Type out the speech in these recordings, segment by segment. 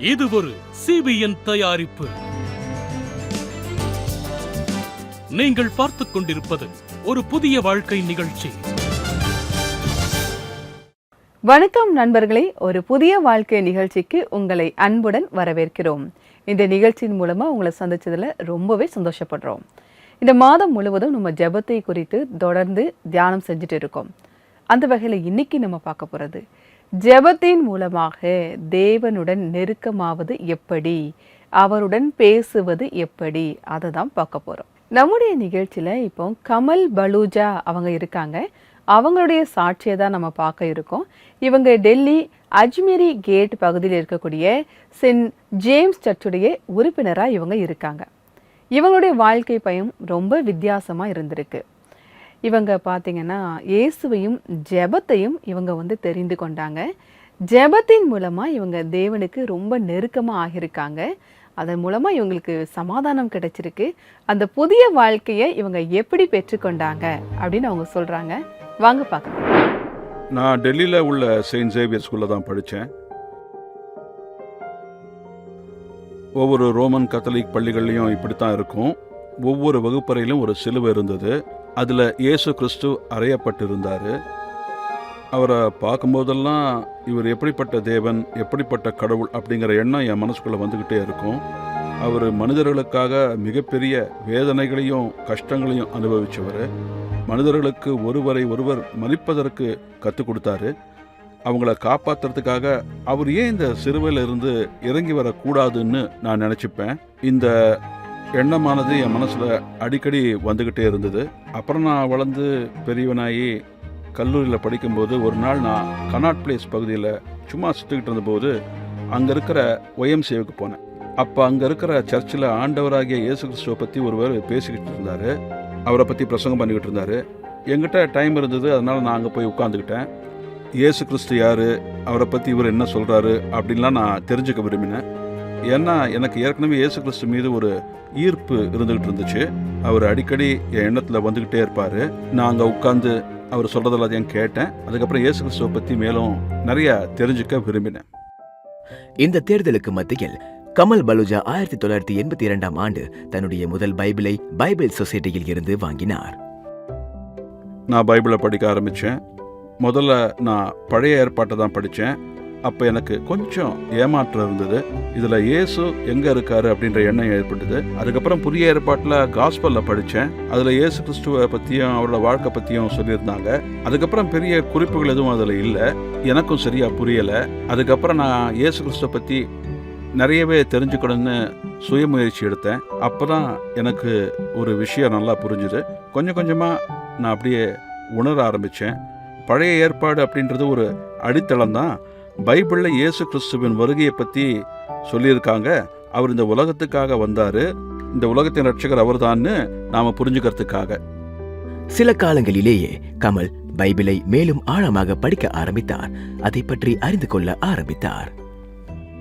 இது ஒரு CBN தயாரிப்பு. நீங்கள் பார்த்துக் கொண்டிருப்பது ஒரு புதிய வாழ்க்கை நிகழ்ச்சி. வணக்கம் நண்பர்களே, ஒரு புதிய வாழ்க்கை நிகழ்ச்சிக்கு உங்களை அன்புடன் வரவேற்கிறோம். இந்த நிகழ்ச்சியின் மூலமா உங்களை சந்திச்சதுல ரொம்பவே சந்தோஷப்படுறோம். இந்த மாதம் முழுவதும் நம்ம ஜெபத்தை குறித்து தொடர்ந்து தியானம் செஞ்சுட்டு இருக்கோம். அந்த வகையில் இன்னைக்கு நம்ம பார்க்க போறது ஜெபத்தின் மூலமாக தேவனுடன் நெருக்கமாவது எப்படி, அவருடன் பேசுவது எப்படி, அதை தான் பார்க்க போறோம். நம்முடைய நிகழ்ச்சியில இப்போ கமல் பலூஜா அவங்க இருக்காங்க. அவங்களுடைய சாட்சியை தான் நம்ம பார்க்க இருக்கோம். இவங்க டெல்லி அஜ்மீரி கேட் பகுதியில் இருக்கக்கூடிய சென்ட் ஜேம்ஸ் சர்ச்சுடைய உறுப்பினராக இவங்க இருக்காங்க. இவங்களுடைய வாழ்க்கை பயணம் ரொம்ப வித்தியாசமாக இருந்திருக்கு. இவங்க பார்த்தீங்கன்னா இயேசுவையும் ஜெபத்தையும் இவங்க தெரிந்து கொண்டாங்க. ஜெபத்தின் மூலமாக இவங்க தேவனுக்கு ரொம்ப நெருக்கமாக ஆகியிருக்காங்க. அதன் மூலமாக இவங்களுக்கு சமாதானம் கிடைச்சிருக்கு. அந்த புதிய வாழ்க்கையை இவங்க எப்படி பெற்றுக்கொண்டாங்க அப்படின்னு அவங்க சொல்கிறாங்க. வாங்க பார்க்கலாம். நான் டெல்லியில் உள்ள செயின்ட் சேவியர் ஸ்கூலில் தான் படித்தேன். ஒவ்வொரு ரோமன் கத்தோலிக் பள்ளிகள்லையும் இப்படித்தான் இருக்கும். ஒவ்வொரு வகுப்பறையிலும் ஒரு சிலுவை இருந்தது. அதில் இயேசு கிறிஸ்து அறையப்பட்டிருந்தார். அவரை பார்க்கும்போதெல்லாம் இவர் எப்படிப்பட்ட தேவன், எப்படிப்பட்ட கடவுள் அப்படிங்கிற எண்ணம் என் மனசுக்குள்ளே வந்துக்கிட்டே இருக்கும். அவர் மனிதர்களுக்காக மிகப்பெரிய வேதனைகளையும் கஷ்டங்களையும் அனுபவித்தவர். மனிதர்களுக்கு ஒருவரை ஒருவர் மதிப்பதற்கு கற்றுக் கொடுத்தாரு. அவங்கள காப்பாற்றுறதுக்காக அவர் ஏன் இந்த சிறுவையிலிருந்து இறங்கி வரக்கூடாதுன்னு நான் நினச்சிப்பேன். இந்த எண்ணமானது என் மனசில் அடிக்கடி வந்துக்கிட்டே இருந்தது. அப்புறம் நான் வளர்ந்து பெரியவனாகி கல்லூரியில் படிக்கும்போது ஒரு நாள் நான் கனாட் பிளேஸ் பகுதியில் சும்மா சுற்றிக்கிட்டு இருந்தபோது அங்கே இருக்கிற YMCAவுக்கு போனேன். அப்போ அங்கே இருக்கிற சர்ச்சில் ஆண்டவராகிய இயேசு கிறிஸ்துவை பற்றி ஒருவர் பேசிக்கிட்டு இருந்தார். அவரை பற்றி பிரசங்கம் பண்ணிக்கிட்டு இருந்தார். என்கிட்ட டைம் இருந்தது, அதனால் நான் அங்கே போய் உட்காந்துக்கிட்டேன். இயேசு கிறிஸ்து யார், அவரை பற்றி இவர் என்ன சொல்கிறாரு அப்படின்லாம் நான் தெரிஞ்சுக்க விரும்பினேன். ஏன்னா எனக்கு ஏற்கனவே இயேசு கிறிஸ்து மீது ஒரு ஈர்ப்பு இருந்துகிட்டு இருந்துச்சு. அவர் அடிக்கடி என் எண்ணத்தில் வந்துக்கிட்டே இருப்பார். நான் அங்கே உட்காந்து அவர் சொல்கிறது எல்லாத்தையும் கேட்டேன். அதுக்கப்புறம் இயேசு கிறிஸ்துவை பற்றி மேலும் நிறைய தெரிஞ்சுக்க விரும்பினேன். இந்த தேர்தலுக்கு மத்தியில் கமல் பலூஜா 1982ஆம் ஆண்டு தன்னுடைய முதல் பைபிளை பைபிள் சொசைட்டியில் இருந்து வாங்கினார். நான் பைபிளை படிக்க ஆரம்பித்தேன். முதல்ல நான் பழைய ஏற்பாட்டை தான் படித்தேன். அப்போ எனக்கு கொஞ்சம் ஏமாற்றம் இருந்தது. இதில் இயேசு எங்கே இருக்காரு அப்படின்ற எண்ணம் ஏற்பட்டது. அதுக்கப்புறம் புதிய ஏற்பாட்டில் காஸ்பலில் படித்தேன். அதில் இயேசு கிறிஸ்துவை பற்றியும் அவரோட வாழ்க்கை பற்றியும் சொல்லியிருந்தாங்க. அதுக்கப்புறம் பெரிய குறிப்புகள் எதுவும் அதில் இல்லை. எனக்கும் சரியாக புரியலை. அதுக்கப்புறம் நான் இயேசு கிறிஸ்துவை பற்றி நிறையவே தெரிஞ்சுக்கணும்னு சுயமுயற்சி எடுத்தேன். அப்போ தான் எனக்கு ஒரு விஷயம் நல்லா புரிஞ்சுது. கொஞ்சம் கொஞ்சமாக நான் அப்படியே உணர ஆரம்பித்தேன். பழைய ஏற்பாடு அப்படின்றது ஒரு அடித்தளம் தான். பைபிளில் இயேசு கிறிஸ்துவின் வருகையை பற்றி சொல்லியிருக்காங்க. அவர் இந்த உலகத்துக்காக வந்தார், இந்த உலகத்தின் ரட்சகர் அவர் தான்னு நாம் புரிஞ்சுக்கிறதுக்காக. சில காலங்களிலேயே கமல் பைபிளை மேலும் ஆழமாக படிக்க ஆரம்பித்தார். அதை பற்றி அறிந்து கொள்ள ஆரம்பித்தார்.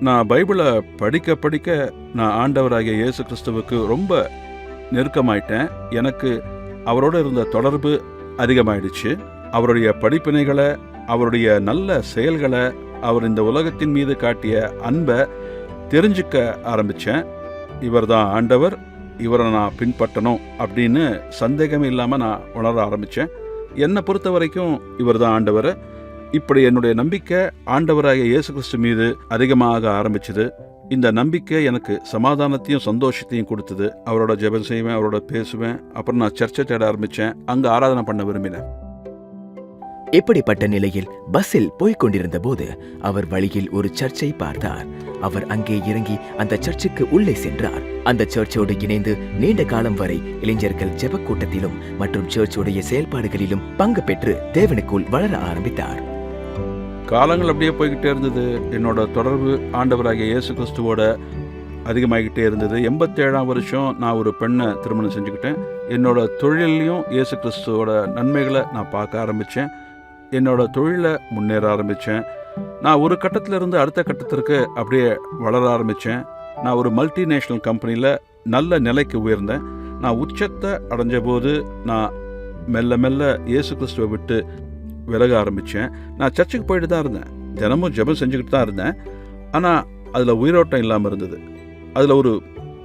நான் பைபிளை படிக்க படிக்க நான் ஆண்டவராகிய இயேசு கிறிஸ்துவுக்கு ரொம்ப நெருக்கமாயிட்டேன். எனக்கு அவரோட இருந்த தொடர்பு அதிகமாயிடுச்சு. அவருடைய படிப்பினைகளை, அவருடைய நல்ல செயல்களை, அவர் இந்த உலகத்தின் மீது காட்டிய அன்பை தெரிஞ்சுக்க ஆரம்பித்தேன். இவர் தான் ஆண்டவர், இவரை நான் பின்பற்றணும் அப்படின்னு சந்தேகமே இல்லாமல் நான் உணர ஆரம்பித்தேன். என்னை பொறுத்த வரைக்கும் இவர் தான் ஆண்டவர். இப்படி என்னுடைய நம்பிக்கை ஆண்டவராகிய இயேசு கிறிஸ்து மீது அதிகமாக ஆரம்பிச்சது. இந்த நம்பிக்கை எனக்கு சமாதானத்தையும் சந்தோஷத்தையும் கொடுத்தது. அவரோட ஜெபம் செய்வேன், அவரோட பேசுவேன். அப்புறம் நான் சர்ச்சை தேட ஆரம்பித்தேன். அங்கே ஆராதனை பண்ண விரும்பினேன். இப்படிப்பட்ட நிலையில் பஸ்ஸில் போய்கொண்டிருந்த போது அவர் வழியில் ஒரு சர்ச்சை பார்த்தார். அவர் அங்கே இறங்கி அந்த சர்ச்சுக்கு உள்ளே சென்றார். அந்த சர்ச்சோடு இணைந்து நீண்ட காலம் வரை இளைஞர்கள் ஜெப கூட்டத்திலும் மற்றும் சர்ச்சுடைய செயல்பாடுகளிலும் பங்கு பெற்று தேவனுக்குள் வளர ஆரம்பித்தார். காலங்கள் அப்படியே போய்கிட்டே இருந்தது. என்னோட தொடர்பு ஆண்டவராகிய இயேசு கிறிஸ்துவோட அதிகமாகிக்கிட்டே இருந்தது. 87ஆம் வருஷம் நான் ஒரு பெண்ணை திருமணம் செஞ்சுக்கிட்டேன். என்னோட தொழிலையும் இயேசு கிறிஸ்துவோட நன்மைகளை நான் பார்க்க ஆரம்பித்தேன். என்னோட தொழிலை முன்னேற ஆரம்பித்தேன். நான் ஒரு கட்டத்திலிருந்து அடுத்த கட்டத்திற்கு அப்படியே வளர ஆரம்பித்தேன். நான் ஒரு மல்டிநேஷ்னல் கம்பெனியில் நல்ல நிலைக்கு உயர்ந்தேன். நான் உச்சத்தை அடைஞ்ச போது நான் மெல்ல மெல்ல இயேசு கிறிஸ்துவை விட்டு விலக ஆரம்பித்தேன். நான் சர்ச்சுக்கு போயிட்டு தான் இருந்தேன். தினமும் ஜெபம் செஞ்சுக்கிட்டு தான் இருந்தேன். ஆனால் அதில் உயிரோட்டம் இல்லாமல் இருந்தது. அதில் ஒரு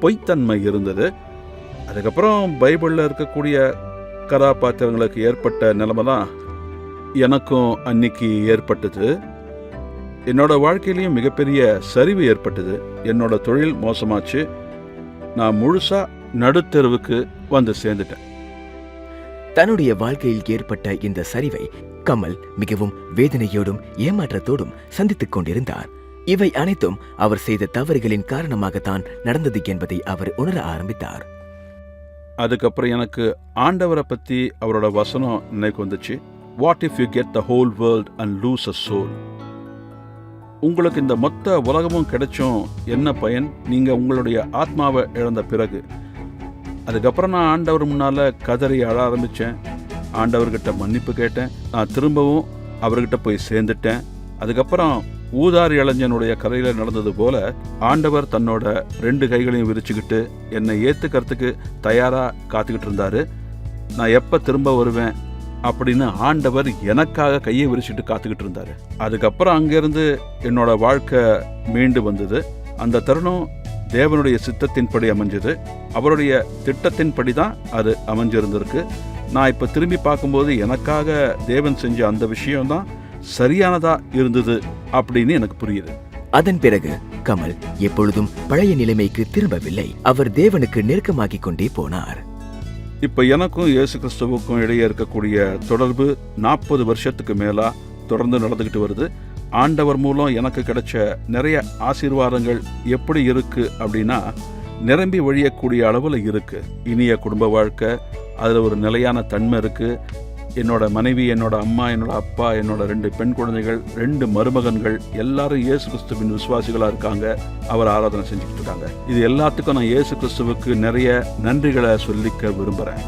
பொய்த்தன்மை இருந்தது. அதுக்கப்புறம் பைபிளில் இருக்கக்கூடிய கதாபாத்திரங்களுக்கு ஏற்பட்ட நிலைமை தான் எனக்கும் அன்னைக்கு ஏற்பட்டது. என்னோட வாழ்க்கையிலையும் மிகப்பெரிய சரிவு ஏற்பட்டது. என்னோட தொழில் மோசமாச்சு. நான் முழுசா நடுத்தெருவுக்கு வந்து சேர்ந்துட்டேன். தன்னுடைய வாழ்க்கையில் ஏற்பட்ட இந்த சரிவை கமல் மிகவும் வேதனையோடும் ஏமாற்றத்தோடும் சந்தித்துக் கொண்டிருந்தார். இவை அனைத்தும் அவர் செய்த தவறுகளின் காரணமாகத்தான் நடந்தது என்பதை அவர் உணர ஆரம்பித்தார். அதுக்கப்புறம் எனக்கு ஆண்டவரை பற்றி அவரோட வசனம் நினைக்கு வந்துச்சு. What if you get the whole world and lose a soul? உங்களுக்கு இந்த மொத்த உலகமும் கிடைச்சும் என்ன பயன், நீங்கள் உங்களுடைய ஆத்மாவை இழந்த பிறகு? அதுக்கப்புறம் நான் ஆண்டவர் முன்னால் கதறி அழ ஆரம்பித்தேன். ஆண்டவர்கிட்ட மன்னிப்பு கேட்டேன். நான் திரும்பவும் அவர்கிட்ட போய் சேர்ந்துட்டேன். அதுக்கப்புறம் ஊதாரி இளைஞனுடைய கதையில் நடந்தது போல ஆண்டவர் தன்னோட 2 கைகளையும் விரிச்சுக்கிட்டு என்னை ஏற்றுக்கிறதுக்கு தயாராக காத்துக்கிட்டு இருந்தார். நான் எப்போ திரும்ப வருவேன் அப்படின்னு ஆண்டவர் எனக்காக கையை விரிச்சுட்டு காத்துக்கிட்டு இருந்தார். அதுக்கப்புறம் அங்கேருந்து என்னோட வாழ்க்கை மீண்டு வந்தது. அந்த தருணம் தேவனுடைய சித்தத்தின்படி அமைஞ்சது. அவருடைய திட்டத்தின்படி தான் அது அமைஞ்சிருந்திருக்கு. நான் இப்போ திரும்பி பார்க்கும்போது எனக்காக தேவன் செஞ்ச அந்த விஷயம்தான் சரியானதா இருந்தது அப்படின்னு எனக்கு புரியுது. அதன் பிறகு கமல் எப்பொழுதும் பழைய நிலைமைக்கு திரும்பவில்லை. அவர் தேவனுக்கு நெருக்கமாகிக் கொண்டே போனார். இப்போ எனக்கும் இயேசு கிறிஸ்துவுக்கும் இடையே இருக்கக்கூடிய தொடர்பு 40 வருஷத்துக்கு மேலா தொடர்ந்து நடந்துக்கிட்டு வருது. ஆண்டவர் மூலம் எனக்கு கிடைச்ச நிறைய ஆசீர்வாதங்கள் எப்படி இருக்கு அப்படின்னா, நிரம்பி வழியக்கூடிய அளவில் இருக்கு. இனிய குடும்ப வாழ்க்கை, அதில் ஒரு நிலையான தன்மை இருக்கு. என்னோட மனைவி, என்னோட அம்மா, என்னோட அப்பா, என்னோட 2 பெண் குழந்தைகள், 2 மருமகன்கள் எல்லாரும் இயேசு கிறிஸ்துவின் விசுவாசிகளாக இருக்காங்க. அவர் ஆராதனை செஞ்சுக்கிட்டு இருக்காங்க. இது எல்லாத்துக்கும் நான் இயேசு கிறிஸ்துவுக்கு நிறைய நன்றிகளை சொல்லிக்க விரும்புகிறேன்.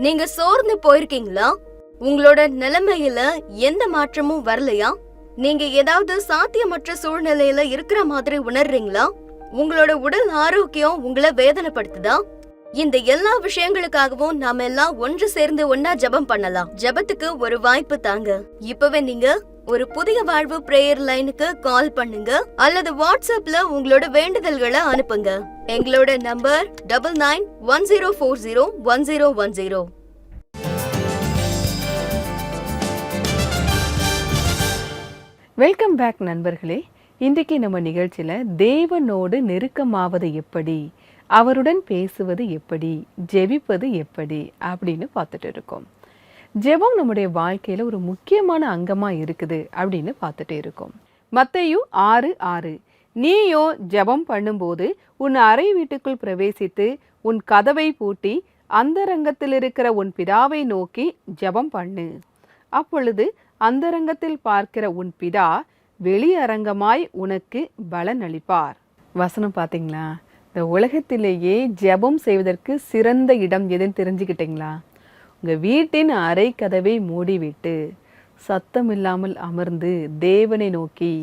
நீங்க சோர்ந்து போயிருக்கீங்களா? உங்களோட நிலைமையில எந்த மாற்றமும் வரலையா? நீங்க ஏதாவது சாத்தியமற்ற சூழ்நிலையில இருக்கிற மாதிரி உணர்றீங்களா? உங்களோட உடல் ஆரோக்கியம் உங்களை வேதனைப்படுத்துதா? இந்த எல்லா விஷயங்களுக்காகவும் நாம எல்லாம் ஒன்று சேர்ந்து ஒன்னா ஜெபம் பண்ணலாம். ஜெபத்துக்கு ஒரு வாய்ப்பு தாங்க. இப்பவே நீங்க ஒரு புதிய வாழ்வு பிரேயர் லைனுக்கு கால் பண்ணுங்க அல்லது வாட்ஸ்அப்ல உங்களோட வேண்டுதல்களை அனுப்புங்க. எங்களோட நம்பர் 9910401010. வெல்கம் பேக் நண்பர்களே. இன்றைக்கு நம்ம நிகழ்ச்சியில் தேவனோடு நெருக்கமாவது எப்படி, அவருடன் பேசுவது எப்படி, ஜெபிப்பது எப்படி அப்படின்னு பார்த்துட்டு இருக்கோம். ஜெபம் நம்முடைய வாழ்க்கையில் ஒரு முக்கியமான அங்கமாக இருக்குது அப்படின்னு பார்த்துட்டு இருக்கோம். மத்தேயு 6:6, நீயோ ஜெபம் பண்ணும்போது உன் அறை வீட்டுக்குள் பிரவேசித்து உன் கதவை பூட்டி அந்தரங்கத்தில் இருக்கிற உன் பிதாவை நோக்கி ஜெபம் பண்ணு. அப்பொழுது அந்தரங்கத்தில் பார்க்கிற உன் பிதா வெளியரங்கமாய் உனக்கு பலன் அளிப்பார். வசனம் பார்த்தீங்களா? இந்த உலகத்திலேயே ஜெபம் செய்வதற்கு சிறந்த இடம் எதுன்னு தெரிஞ்சுக்கிட்டீங்களா? உங்கள் வீட்டின் அறை கதவை மூடிவிட்டு சத்தம் இல்லாமல் அமர்ந்து தேவனை நோக்கி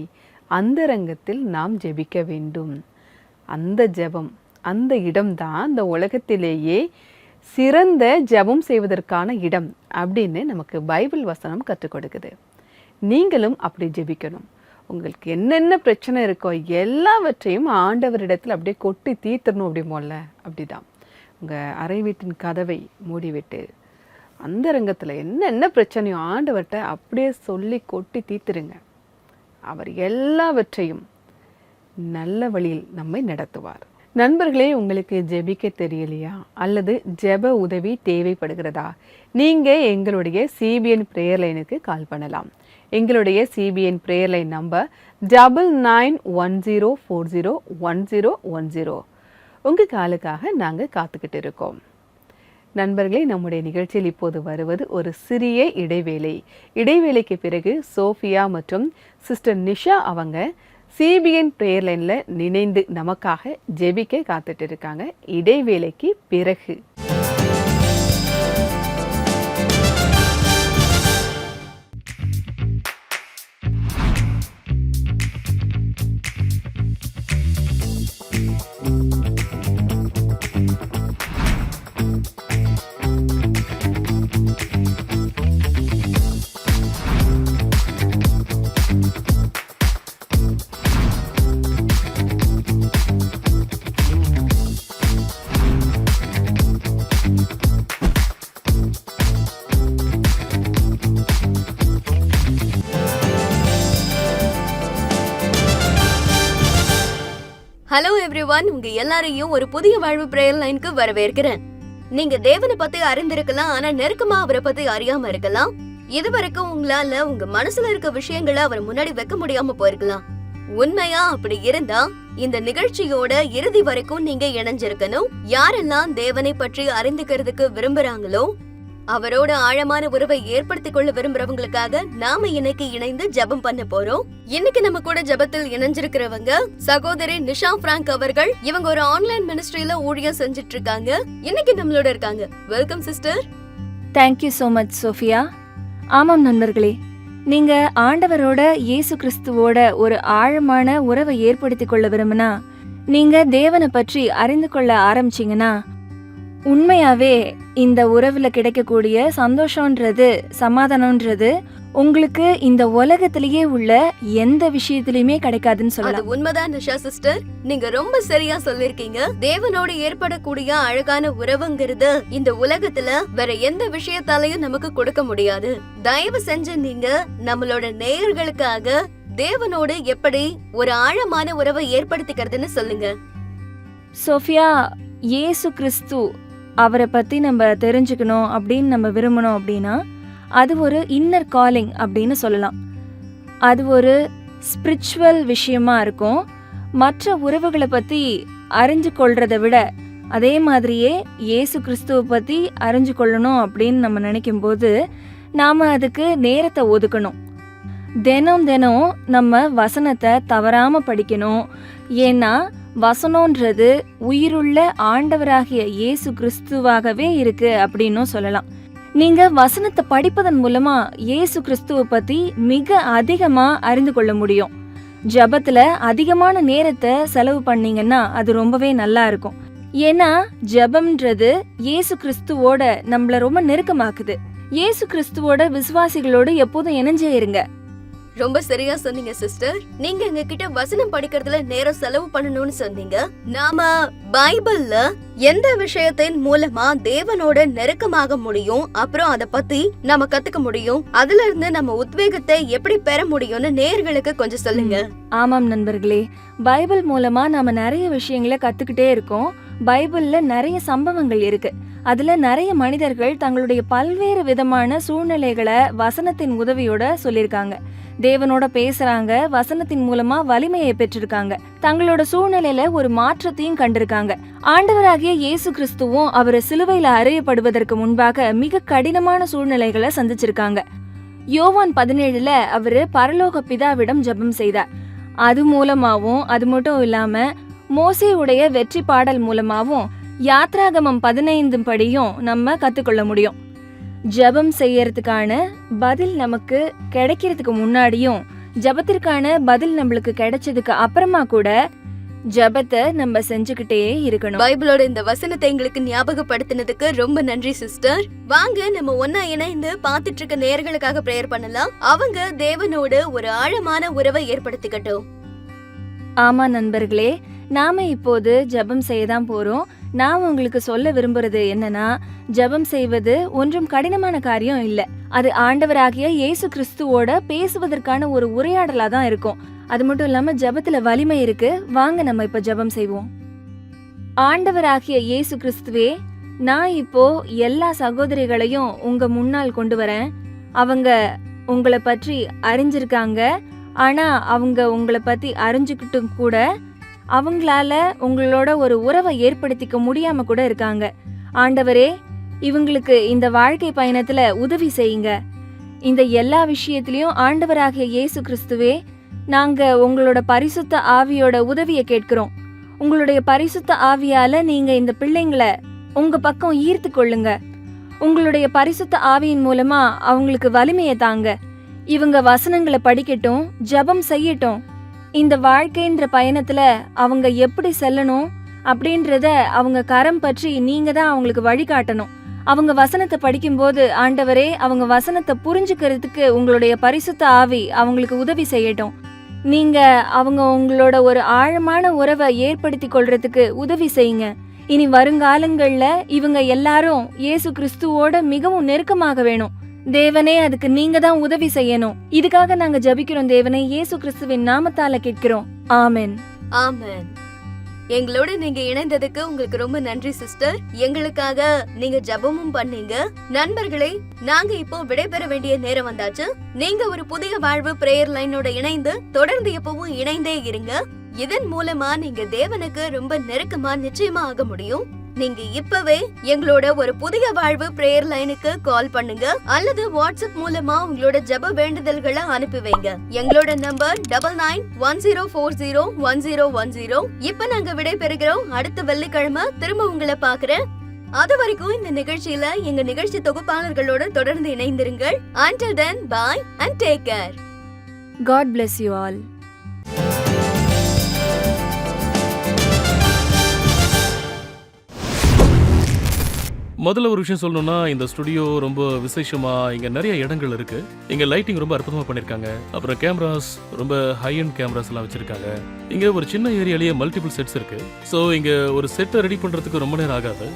அந்தரங்கத்தில் நாம் ஜெபிக்க வேண்டும். அந்த ஜெபம், அந்த இடம்தான் இந்த உலகத்திலேயே சிறந்த ஜெபம் செய்வதற்கான இடம் அப்படின்னு நமக்கு பைபிள் வசனம் கற்றுக் கொடுக்குது. நீங்களும் அப்படி ஜெபிக்கணும். உங்களுக்கு என்னென்ன பிரச்சனை இருக்கோ எல்லாவற்றையும் ஆண்டவரிடத்தில் அப்படியே கொட்டி தீர்த்தணும். அப்படிமோல்ல, அப்படிதான். உங்கள் அறை வீட்டின் கதவை மூடிவிட்டு அந்தரங்கத்தில் என்னென்ன பிரச்சனையோ ஆண்டவர்கிட்ட அப்படியே சொல்லி கொட்டி தீர்த்துருங்க. அவர் எல்லாவற்றையும் நல்ல வழியில் நம்மை நடத்துவார். நண்பர்களே, உங்களுக்கு ஜெபிக்க தெரியலையா அல்லது ஜெப உதவி தேவைப்படுகிறதா? நீங்கள் எங்களுடைய CBN பிரேயர் லைனுக்கு கால் பண்ணலாம். எங்களுடைய CBN பிரேயர் லைன் நம்பர் 9910401010. உங்கள் காலுக்காக நாங்கள் காத்துக்கிட்டு இருக்கோம். நண்பர்களே, நம்முடைய நிகழ்ச்சியில் இப்போது வருவது ஒரு சிறிய இடைவேளை. இடைவேளைக்கு பிறகு சோஃபியா மற்றும் சிஸ்டர் நிஷா அவங்க CBN பிரேயர் லைனில் இணைந்து நமக்காக ஜெபிக்க காத்துட்டு இருக்காங்க. இடைவேளைக்கு பிறகு எவ்ரிவன், உங்க எல்லாரையும் ஒரு புதிய வாழ்வு பிரேயர் லைனுக்கு வரவேற்கிறேன். நீங்க தேவனை பத்தி அறிந்திருக்கலாம், ஆனா நெருக்கமா அவரை பத்தி அறியாம இருக்கலாம். இதுவரைக்கும் உங்களால உங்க மனசுல இருக்க விஷயங்களை அவர் முன்னாடி வைக்க முடியாம போயிருக்கலாம். உண்மையா அப்படி இருந்தா இந்த நிகழ்ச்சியோட இறுதி வரைக்கும் நீங்க இணைஞ்சிருக்கணும். யாரெல்லாம் தேவனை பற்றி அறிந்துக்கிறதுக்கு விரும்புறாங்களோ, அவரோட ஆழமான உறவை ஏற்படுத்திக் கொள்ள விரும்புறவங்களுக்காக நாம இன்னைக்கு இணைந்து ஜெபம் பண்ண போறோம். இன்னைக்கு நம்ம கூட ஜெபத்தில் இணைஞ்சிருக்கிறவங்க சகோதரி நிஷா பிராங்க் அவர்கள். இவங்க ஒரு ஆன்லைன் மினிஸ்ட்ரியில ஊழியம் செஞ்சுட்டு இருக்காங்க. இன்னைக்கு நம்மளோட இருக்காங்க. Welcome sister. Thank you so much Sophia. ஆமாம் நண்பர்களே, நீங்க ஆண்டவரோட இயேசு கிறிஸ்துவோட ஒரு ஆழமான உறவை ஏற்படுத்திக் கொள்ள விரும்பினா, நீங்க தேவனை பற்றி அறிந்து கொள்ள ஆரம்பிச்சீங்கன்னா, உண்மையாவே இந்த உறவுல கிடைக்கக்கூடிய சந்தோஷம்ன்றது, சமாதானம்ன்றது உங்களுக்கு இந்த உலகத்திலேயே உள்ள எந்த விஷயத்திலயுமே கிடைக்காதுன்னு அது சொல்லலாம். உண்மைதான் நிஷா சிஸ்டர், நீங்க ரொம்ப சரியா சொல்லிருக்கீங்க. தேவனோடு ஏற்படக்கூடிய அழகான உறவுங்கிறது இந்த உலகத்துல வேற எந்த விஷயத்தாலையும் நமக்கு கொடுக்க முடியாது. தயவு செஞ்சு நீங்க நம்மளோட நேயர்களுக்காக தேவனோடு எப்படி ஒரு ஆழமான உறவை ஏற்படுத்திக்கிறதுன்னு சொல்லுங்க. சோஃபியா, இயேசு கிறிஸ்து அவரை பத்தி நம்ம தெரிஞ்சுக்கணும் அப்படின்னு நம்ம விரும்பணும் அப்படின்னா, அது ஒரு இன்னர் காலிங் அப்படின்னு சொல்லலாம். அது ஒரு ஸ்பிரிச்சுவல் விஷயமா இருக்கும். மற்ற உறவுகளை பத்தி அறிஞ்சு கொள்றதை விட அதே மாதிரியே இயேசு கிறிஸ்துவை பத்தி அறிஞ்சு கொள்ளணும் அப்படின்னு நம்ம நினைக்கும் போது நாம அதுக்கு நேரத்தை ஒதுக்கணும். தினம் தினம் நம்ம வசனத்தை தவறாம படிக்கணும். ஏன்னா வசனம்ன்றது உயிருள்ள ஆண்டவராகிய இயேசு கிறிஸ்துவாகவே இருக்கு அப்படின்னும் சொல்லலாம். நீங்க வசனத்தை படிப்பதன் மூலமா இயேசு கிறிஸ்துவை பத்தி மிக அதிகமா அறிந்து கொள்ள முடியும். ஜெபத்துல அதிகமான நேரத்தை செலவு பண்ணீங்கன்னா அது ரொம்பவே நல்லா இருக்கும். ஏன்னா ஜெபம்ன்றது இயேசு கிறிஸ்துவோட நம்மள ரொம்ப நெருக்கமாக்குது. இயேசு கிறிஸ்துவோட விசுவாசிகளோடு எப்போதும் இணைஞ்சே இருங்க. ரொம்ப சரியா சொன்னீங்க சிஸ்டர். நீங்க எங்க கிட்ட வசனம் படிக்கிறதுல நேரம் செலவு பண்ணணும்னு சொன்னீங்க. நாம பைபிள்ல எந்த விஷயத்தின் மூலமா தேவனோட நெருக்கமாக முடியும், அப்புறம் அத பத்தி நாம கத்துக்க முடியும், அதுல இருந்து நம்ம உத்வேகத்தை எப்படி பெற முடியும்னு நேயர்களுக்கு கொஞ்சம் சொல்லுங்க. ஆமாம் நண்பர்களே, பைபிள் மூலமா நாம நிறைய விஷயங்களை கத்துக்கிட்டே இருக்கோம். பைபிள்ல நிறைய சம்பவங்கள் இருக்கு. அதுல நிறைய மனிதர்கள் தங்களுடைய பல்வேறு விதமான சூழ்நிலைகளை வசனத்தின் உதவியோட சொல்லியிருக்காங்க. தேவனோட பேசுறாங்க, வசனத்தின் மூலமா வலிமையை பெற்றிருக்காங்க, தங்களோட சூழ்நிலையில ஒரு மாற்றத்தையும் கண்டிருக்காங்க. ஆண்டவராகிய இயேசு கிறிஸ்துவும் அவர் சிலுவையில அறையப்படுவதற்கு முன்பாக மிக கடினமான சூழ்நிலைகளை சந்திச்சிருக்காங்க. யோவான் 17 அவரு பரலோக பிதாவிடம் ஜெபம் செய்தார். அது மூலமாவும், அது மட்டும் இல்லாம மோசேயுடைய வெற்றி பாடல் மூலமாவும் யாத்ராகமம் 15 படியும் நம்ம கத்துக்கொள்ள முடியும். ஜெபம் செய்யறதுக்கான பதில் நமக்கு கிடைக்கிறதுக்கு முன்னாடியும், ஜெபத்திற்கான பதில் நம்மளுக்கு கிடைச்சதுக்கு அப்புறமா கூட ஜெபத்தை நம்ம செஞ்சுக்கிட்டே இருக்கணும். பைபிளோட இந்த வசனத்தை எங்களுக்கு ஞாபகப்படுத்தினதுக்கு ரொம்ப நன்றி சிஸ்டர். வாங்க நம்ம ஒன்னா இணைந்து பாத்துட்டு இருக்க நேயர்களுக்காக பிரேயர் பண்ணலாம். அவங்க தேவனோடு ஒரு ஆழமான உறவை ஏற்படுத்திக்கட்டும். ஆமா நண்பர்களே, நாம இப்போது ஜெபம் செய்யதான் போறோம். நான் உங்களுக்கு சொல்ல விரும்புறது என்னன்னா, ஜெபம் செய்வது ஒன்றும் கடினமான காரியம் இல்ல. அது ஆண்டவராகிய இயேசு கிறிஸ்துவோட பேசுவதற்கான ஒரு உரையாடலா தான் இருக்கும். அது மட்டும் இல்லாம ஜெபத்துல வலிமை இருக்கு. வாங்க நம்ம இப்ப ஜெபம் செய்வோம். ஆண்டவராகிய இயேசு கிறிஸ்துவே, நான் இப்போ எல்லா சகோதரிகளையும் உங்க முன்னால் கொண்டு வரேன். அவங்க உங்களை பற்றி அறிஞ்சிருக்காங்க. ஆனா அவங்க உங்களை பத்தி அறிஞ்சுக்கிட்டும் கூட அவங்களால உங்களோட ஒரு உறவை ஏற்படுத்திக்க முடியாம கூட இருக்காங்க. ஆண்டவரே, இவங்களுக்கு இந்த வாழ்க்கை பயணத்துல உதவி செய்யுங்க. இந்த எல்லா விஷயத்திலயும் ஆண்டவராகிய இயேசு கிறிஸ்துவே, நாங்க உங்களோட பரிசுத்த ஆவியோட உதவியை கேட்கிறோம். உங்களுடைய பரிசுத்த ஆவியால நீங்க இந்த பிள்ளைங்களை உங்க பக்கம் ஈர்த்து கொள்ளுங்க. உங்களுடைய பரிசுத்த ஆவியின் மூலமா அவங்களுக்கு வலிமையை தாங்க. இவங்க வசனங்களை படிக்கட்டும், ஜெபம் செய்யட்டும். இந்த வாழ்க்கைன்ற பயணத்துல அவங்க எப்படி செல்லணும் அப்படின்றத அவங்க கரம் பற்றி நீங்க தான் அவங்களுக்கு வழிகாட்டணும். அவங்க வசனத்தை படிக்கும்போது ஆண்டவரே, அவங்க வசனத்தை புரிஞ்சுக்கிறதுக்கு உங்களுடைய பரிசுத்த ஆவி அவங்களுக்கு உதவி செய்யட்டும். நீங்க அவங்க உங்களோட ஒரு ஆழமான உறவை ஏற்படுத்தி கொள்றதுக்கு உதவி செய்யுங்க. இனி வருங்காலங்கள்ல இவங்க எல்லாரும் இயேசு கிறிஸ்துவோட மிகவும் நெருக்கமாக வேணும். தேவனே, அதுக்கு நீங்க தான் உதவி செய்யணும். இதுக்காக நாங்க ஜெபிக்கிறோம் தேவனே, இயேசு கிறிஸ்துவின் நாமத்தால கேட்கிறோம். ஆமென். ஆமென். எங்களோட நீங்க இணைந்ததுக்கு உங்களுக்கு ரொம்ப நன்றி சிஸ்டர். எங்களுக்காக நீங்க ஜெபமும் பண்ணீங்க. நண்பர்களே, நாங்க இப்போ விடைபெற வேண்டிய நேரம் வந்தாச்சு. நீங்க ஒரு புதிய வாழ்வு பிரேயர் லைனோட இணைந்து தொடர்ந்து எப்பவும் இணைந்தே இருங்க. இதன் மூலமா நீங்க தேவனுக்கு ரொம்ப நெருக்கமா நிச்சயமா ஆக முடியும். நீங்க இப்பவே எங்களோட ஒரு புதிய வாழ்வு பிரேயர் லைனுக்கு கால் பண்ணுங்க அல்லது வாட்ஸ்அப் மூலமா உங்களோட ஜெப வேண்டுதல்களை அனுப்பி வைங்க. எங்களோட நம்பர் 9910401010. இப்ப நாங்க விடை பெறுகிறோம். அடுத்த வெள்ளிக்கிழமை திரும்ப உங்களை பாக்குறேன். அது வரைக்கும் இந்த நிகழ்ச்சியில எங்க நிகழ்ச்சி தொகுப்பாளர்களோட தொடர்ந்து இணைந்திருங்கள். Until then, bye and take care. God bless you all. முதல்ல ஒரு விஷயம் சொல்லணும்னா, இந்த ஸ்டுடியோ ரொம்ப விசேஷமா இங்க நிறைய இடங்கள் இருக்கு. இங்க லைட்டிங் ரொம்ப அற்புதமா பண்ணிருக்காங்க. அப்புறம் கேமராஸ் ரொம்ப ஹை அண்ட் கேமராஸ் எல்லாம் வச்சிருக்காங்க. இங்க ஒரு சின்ன ஏரியாலேயே மல்டிபிள் செட்ஸ் இருக்கு. ஸோ இங்க ஒரு செட்டை ரெடி பண்றதுக்கு ரொம்ப நேரம் ஆகாது.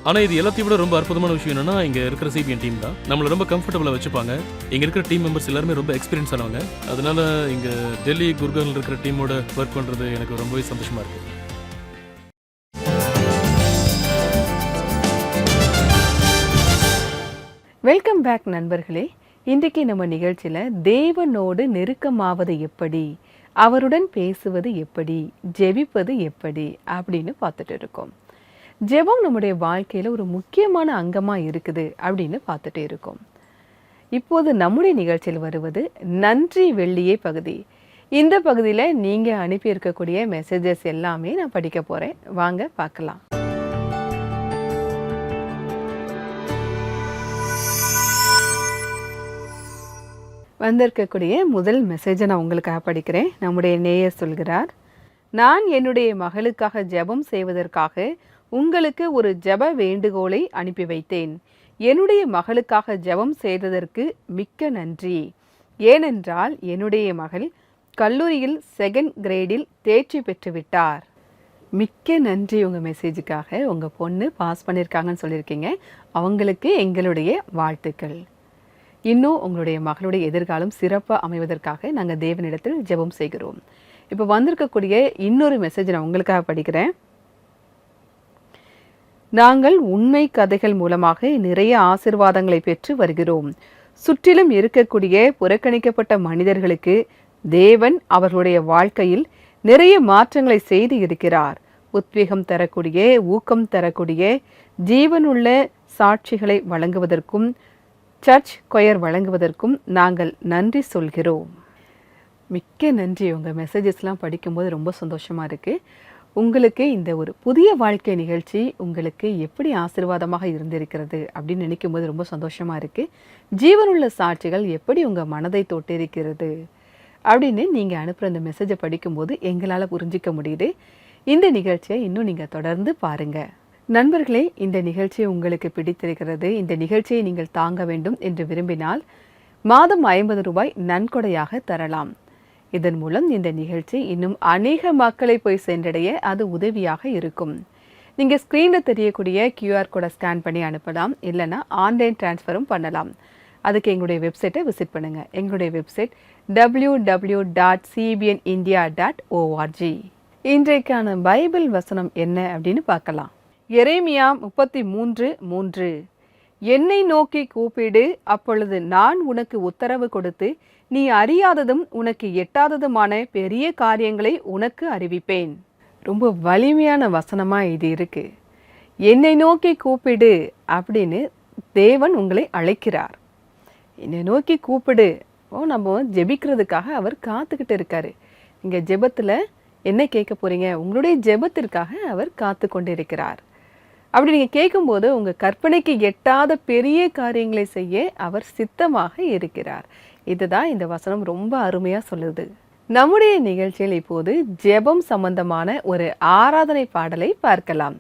ஆனா இது எல்லாத்தையும் விட ரொம்ப அற்புதமான விஷயம் என்னன்னா, இங்க இருக்கிற சிபிஎன் டீம் தான் நம்மள ரொம்ப கம்ஃபர்டபுளா வச்சுப்பாங்க. இங்க இருக்கிற டீம் மெம்பர்ஸ் எல்லாருமே ரொம்ப எக்ஸ்பீரியன்ஸ் ஆனவங்க. அதனால இங்க டெல்லி குர்கான்ல இருக்கிற டீமோட ஒர்க் பண்றது எனக்கு ரொம்பவே சந்தோஷமா இருக்கு. வெல்கம் பேக் நண்பர்களே. இன்றைக்கு நம்ம நிகழ்ச்சியில் தேவனோடு நெருக்கமாவது எப்படி, அவருடன் பேசுவது எப்படி, ஜெபிப்பது எப்படி அப்படின்னு பார்த்துட்டு இருக்கோம். ஜெபம் நம்முடைய வாழ்க்கையில் ஒரு முக்கியமான அங்கமாக இருக்குது அப்படின்னு பார்த்துட்டு இருக்கோம். இப்போது நம்முடைய நிகழ்ச்சியில் வருவது நன்றி வெள்ளியே பகுதி. இந்த பகுதியில் நீங்கள் அனுப்பியிருக்கக்கூடிய மெசேஜஸ் எல்லாமே நான் படிக்க போகிறேன். வாங்க பார்க்கலாம். வந்திருக்கக்கூடிய முதல் மெசேஜை நான் உங்களுக்காக படிக்கிறேன். நம்முடைய நேயர் சொல்கிறார், நான் என்னுடைய மகளுக்காக ஜெபம் செய்வதற்காக உங்களுக்கு ஒரு ஜெப வேண்டுகோளை அனுப்பி வைத்தேன். என்னுடைய மகளுக்காக ஜெபம் செய்ததற்கு மிக்க நன்றி. ஏனென்றால் என்னுடைய மகள் கல்லூரியில் 2nd கிரேடில் தேர்ச்சி பெற்றுவிட்டார். மிக்க நன்றி உங்கள் மெசேஜுக்காக. உங்கள் பொண்ணு பாஸ் பண்ணியிருக்காங்கன்னு சொல்லியிருக்கீங்க. அவங்களுக்கு எங்களுடைய வாழ்த்துக்கள். இன்னும் உங்களுடைய மகளுடைய எதிர்காலம் சிறப்பாக அமைவதற்காக நாங்கள் தேவனிடத்தில் ஜெபம் செய்கிறோம். இப்போ வந்திருக்கக்கூடிய இன்னொரு மெசேஜ் நான் உங்களுக்காக படிக்கிறேன். நாங்கள் உண்மை கதைகள் மூலமாக நிறைய ஆசீர்வாதங்களை பெற்று வருகிறோம். சுற்றிலும் இருக்கக்கூடிய புறக்கணிக்கப்பட்ட மனிதர்களுக்கு தேவன் அவர்களுடைய வாழ்க்கையில் நிறைய மாற்றங்களை செய்து இருக்கிறார். உத்வேகம் தரக்கூடிய, ஊக்கம் தரக்கூடிய, ஜீவனுள்ள சாட்சிகளை வழங்குவதற்கும் சர்ச் கொயர் வழங்குவதற்கும் நாங்கள் நன்றி சொல்கிறோம். மிக்க நன்றி. உங்கள் மெசேஜஸ்லாம் படிக்கும்போது ரொம்ப சந்தோஷமாக இருக்குது. உங்களுக்கு இந்த ஒரு புதிய வாழ்க்கை நிகழ்ச்சி உங்களுக்கு எப்படி ஆசீர்வாதமாக இருந்திருக்கிறது அப்படின்னு நினைக்கும் போது ரொம்ப சந்தோஷமாக இருக்குது. ஜீவனுள்ள சாட்சிகள் எப்படி உங்கள் மனதை தொட்டிருக்கிறது அப்படின்னு நீங்கள் அனுப்புகிற இந்த மெசேஜை படிக்கும்போது எங்களால் புரிஞ்சிக்க முடியுது. இந்த நிகழ்ச்சியை இன்னும் நீங்கள் தொடர்ந்து பாருங்கள். நண்பர்களே, இந்த நிகழ்ச்சி உங்களுக்கு பிடித்திருக்கிறது, இந்த நிகழ்ச்சியை நீங்கள் தாங்க வேண்டும் என்று விரும்பினால் மாதம் 50 ரூபாய் நன்கொடையாக தரலாம். இதன் மூலம் இந்த நிகழ்ச்சி இன்னும் அநேக மக்களை போய் சென்றடைய அது உதவியாக இருக்கும். நீங்கள் ஸ்க்ரீனில் தெரியக்கூடிய QR கோடை ஸ்கேன் பண்ணி அனுப்பலாம். இல்லைனா ஆன்லைன் டிரான்ஸ்ஃபரும் பண்ணலாம். அதுக்கு எங்களுடைய வெப்சைட்டை விசிட் பண்ணுங்கள். எங்களுடைய வெப்சைட் www.cbnindia.org. இன்றைக்கான பைபிள் வசனம் என்ன அப்படின்னு பார்க்கலாம். எரேமியா 33:3. என்னை நோக்கி கூப்பிடு, அப்பொழுது நான் உனக்கு உத்தரவு கொடுத்து நீ அறியாததும் உனக்கு எட்டாததுமான பெரிய காரியங்களை உனக்கு அறிவிப்பேன். ரொம்ப வலிமையான வசனமாக இது இருக்கு. என்னை நோக்கி கூப்பிடு அப்படின்னு தேவன் உங்களை அழைக்கிறார். என்னை நோக்கி கூப்பிடு. நம்ம ஜெபிக்கிறதுக்காக அவர் காத்துக்கிட்டு இருக்காரு. நீங்கள் ஜெபத்தில் என்ன கேட்க போறீங்க? உங்களுடைய ஜெபத்திற்காக அவர் காத்து கொண்டு இருக்கிறார். அப்படி நீங்கள் கேட்கும்போது உங்கள் கற்பனைக்கு எட்டாத பெரிய காரியங்களை செய்ய அவர் சித்தமாக இருக்கிறார். இதுதான் இந்த வசனம் ரொம்ப அருமையாக சொல்லுது. நம்முடைய நிகழ்ச்சியில் இப்போது ஜெபம் சம்பந்தமான ஒரு ஆராதனை பாடலை பார்க்கலாம்.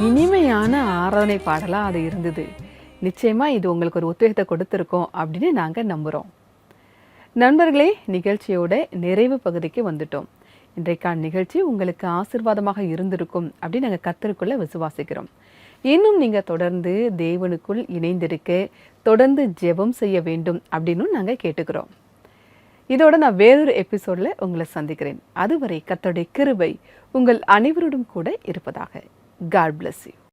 இனிமையான ஆராதனை பாடலாக அது இருந்தது. நிச்சயமாக இது உங்களுக்கு ஒரு உத்வேகத்தை கொடுத்துருக்கோம் அப்படின்னு நாங்கள் நம்புகிறோம். நண்பர்களே, நிகழ்ச்சியோட நிறைவு பகுதிக்கு வந்துட்டோம். இன்றைக்கான நிகழ்ச்சி உங்களுக்கு ஆசீர்வாதமாக இருந்திருக்கும் அப்படின்னு நாங்கள் கர்த்தருக்குள்ள விசுவாசிக்கிறோம். இன்னும் நீங்கள் தொடர்ந்து தேவனுக்குள் இணைந்திருக்க, தொடர்ந்து ஜெபம் செய்ய வேண்டும் அப்படின்னு நாங்கள் கேட்டுக்கிறோம். இதோட நான் வேறொரு எபிசோடில் உங்களை சந்திக்கிறேன். அதுவரை கர்த்தருடைய கிருபை உங்கள் அனைவரோடும் கூட இருப்பதாக. God bless you.